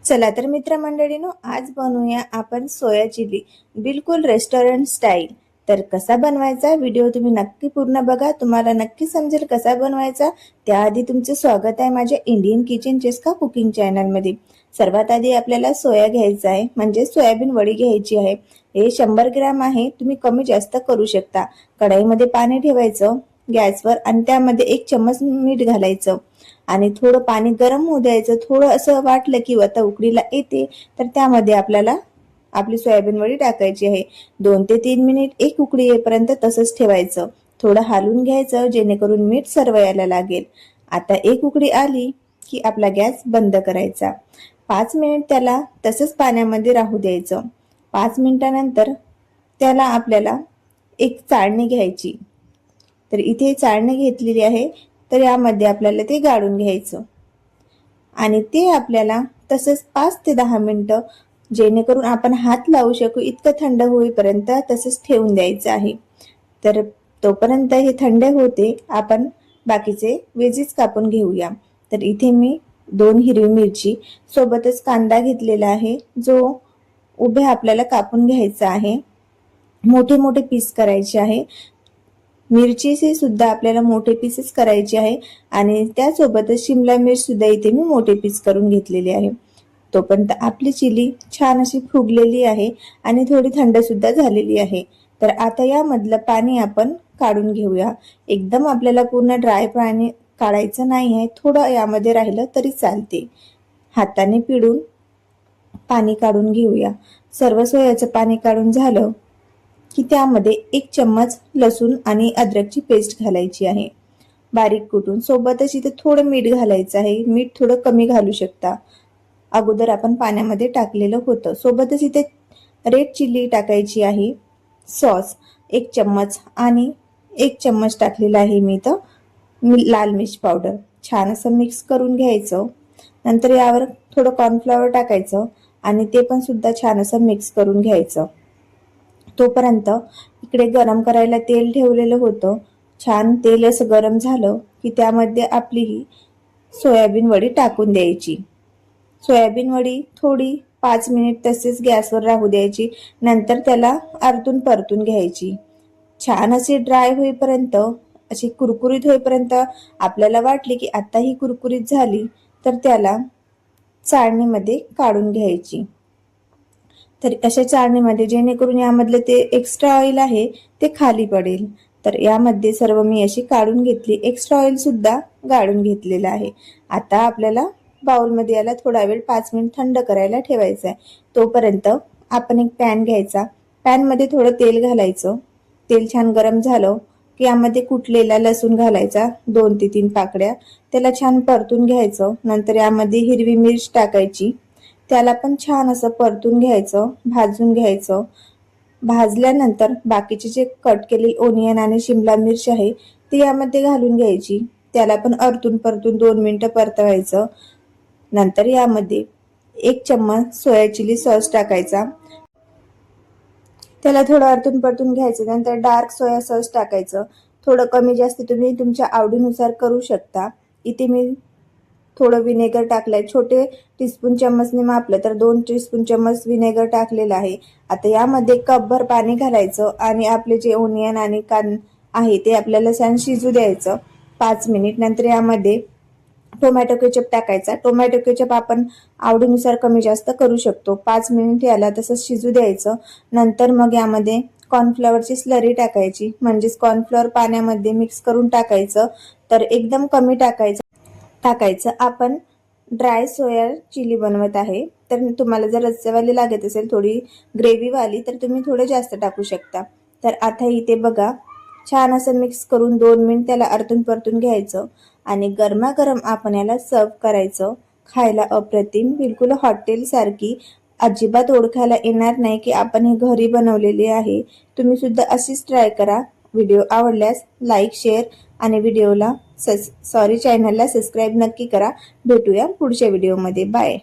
चला तर मित्रमंडळीनो, आज बनवूया आपण सोया चिली, बिलकुल रेस्टॉरंट स्टाईल। तर कसा बनवायचा व्हिडिओ तुम्ही नक्की पूर्ण बघा, तुम्हाला नक्की समजेल कसा बनवायचा। त्याआधी तुमचे स्वागत आहे माझ्या इंडियन किचन चेस्का कुकिंग चॅनल मध्ये। सर्वात आधी आपल्याला सोया घ्यायचा आहे, म्हणजे सोयाबीन वडी घ्यायची आहे। हे 100 ग्रॅम आहे, तुम्ही कमी जास्त करू शकता। कढईमध्ये पाणी ठेवायचं गॅसवर आणि त्यामध्ये 1 चम्मच मीठ घालायचं आणि थोडं पाणी गरम होऊ द्यायचं। थोडं असं वाटलं की आता उकळीला येते तर त्यामध्ये आपल्याला आपली सोयाबीन वडी टाकायची आहे। 2 ते 3 मिनिट एक उकळी येईपर्यंत तसंच ठेवायचं। थोडं हलवून घ्यायचं जेणेकरून मीठ सर्व यायला लागेल। आता एक उकळी आली की आपला गॅस बंद करायचा। 5 मिनिट त्याला तसंच पाण्यामध्ये राहू द्यायचं। 5 मिनिटानंतर त्याला आपल्याला एक चाळणी घ्यायची। तर इथे चाळणी घेतलेली आहे, तर यामध्ये आपल्याला ते गाळून घ्यायचं आणि ते आपल्याला तसंच 5 ते 10 मिनिटं जेणेकरून आपण हात लावू शकू इतकं थंड होईपर्यंत तसंच ठेवून द्यायचं आहे। तर तोपर्यंत हे थंड होते आपण बाकीचे वेजीस कापून घेऊया। तर इथे मी 2 हिरवी मिरची सोबतच कांदा घेतलेला आहे, जो उभे आपल्याला कापून घ्यायचा आहे। मोठे मोठे पीस करायचे आहे। मिरचीचे सुद्धा आपल्याला मोठे पीसेस करायचे आहे आणि त्यासोबतच शिमला मिर्च सुद्धा इथे मी मोठे पीस करून घेतलेले आहे। तोपर्यंत आपली चिली छान अशी फुगलेली आहे आणि थोडी थंड सुद्धा झालेली आहे। तर आता यामधलं पाणी आपण काढून घेऊया। एकदम आपल्याला पूर्ण ड्राय पाणी काढायचं नाही आहे, थोडं यामध्ये राहिलं तरी चालते। हाताने पिळून पाणी काढून घेऊया। सर्व सोयाचं पाणी काढून झालं की त्यामध्ये 1 चम्मच लसूण आणि अद्रकची पेस्ट घालायची आहे बारीक कुटून। सोबतच इथे थोडं मीठ घालायचं आहे, मीठ थोडं कमी घालू शकता, अगोदर आपण पाण्यामध्ये टाकलेलं होतं। सोबतच इथे रेड चिली टाकायची आहे, सॉस 1 चम्मच आणि 1 चम्मच टाकलेला आहे मी इथं लाल मिर्च पावडर। छान असं मिक्स करून घ्यायचं। नंतर यावर थोडं कॉर्नफ्लॉवर टाकायचं आणि ते पण सुद्धा छान असं मिक्स करून घ्यायचं। तोपर्यंत इकडे गरम करायला तेल ठेवलेलं होतं। छान तेल असं गरम झालं की त्यामध्ये आपली ही सोयाबीन वडी टाकून द्यायची। सोयाबीन वडी थोडी 5 मिनिट तसेच गॅसवर राहू द्यायची, नंतर त्याला आरतून परतून घ्यायची। छान अशी ड्राय होईपर्यंत, अशी कुरकुरीत होईपर्यंत आपल्याला वाटली की आता ही कुरकुरीत झाली तर त्याला चाळणीमध्ये काढून घ्यायची। तर अशा चाळणीमध्ये जेणेकरून यामधलं ते एक्स्ट्रा ऑइल आहे ते खाली पडेल। तर यामध्ये सर्व मी अशी काढून घेतली, एक्स्ट्रा ऑइल सुद्धा गाळून घेतलेलं आहे। आता आपल्याला बाउलमध्ये याला थोडा वेळ 5 मिनिट थंड करायला ठेवायचं आहे। तोपर्यंत आपण एक पॅन घ्यायचा, पॅनमध्ये थोडं तेल घालायचं। तेल छान गरम झालं की यामध्ये कुटलेला लसूण घालायचा 2 ते 3 पाकड्या, त्याला छान परतून घ्यायचं। नंतर यामध्ये हिरवी मिर्च टाकायची, त्याला पण छान असं परतून घ्यायचं, भाजून घ्यायचं। भाजल्यानंतर बाकीचे जे कट केलेले ओनियन आणि शिमला मिर्च आहे ती यामध्ये घालून घ्यायची, त्याला पण परतून 2 मिनिटं परतवायचं। नंतर यामध्ये 1 चम्मच सोया चिली सॉस टाकायचा, त्याला थोडं परतून घ्यायचं। नंतर डार्क सोया सॉस टाकायचं, थोडं कमी जास्त तुम्ही तुमच्या आवडीनुसार करू शकता। इथे मी थोडं विनेगर टाकलंय, छोटे टीस्पून चम्मचने मापलं तर 2 टीस्पून चम्मच विनेगर टाकलेलं आहे। आता यामध्ये कपभर पाणी घालायचं आणि आपले जे ओनियन आणि आहे ते आपल्याला छान शिजू द्यायचं 5 मिनिट। नंतर यामध्ये टोमॅटो केचप टाकायचा, टोमॅटो केचप आपण आवडीनुसार कमी जास्त करू शकतो। 5 मिनिट याला तसंच शिजू द्यायचं। नंतर मग यामध्ये कॉर्नफ्लॉवरची स्लरी टाकायची, म्हणजेच कॉर्नफ्लॉवर पाण्यामध्ये मिक्स करून टाकायचं। तर एकदम कमी टाकायचं। आपण ड्राय सोया चिली बनवत आहे, तर तुम्हाला जर रस्सेवाली लागत असेल थोडी ग्रेव्ही वाली तर तुम्ही थोडं जास्त टाकू शकता। तर आता इथे बघा छान असं मिक्स करून 2 मिनिट त्याला आरतून परतून घ्यायचं आणि गरमागरम आपण याला सर्व करायचं। खायला अप्रतिम, बिलकुल हॉटेल सारखी अजिबात ओळखायला येणार नाही की आपण हे घरी बनवलेले आहे। तुम्ही सुद्धा अशीच ट्राय करा। व्हिडिओ आवडल्यास लाईक, शेअर आणि चॅनलला सबस्क्राईब नक्की करा। भेटूया पुढच्या व्हिडिओमध्ये। बाय।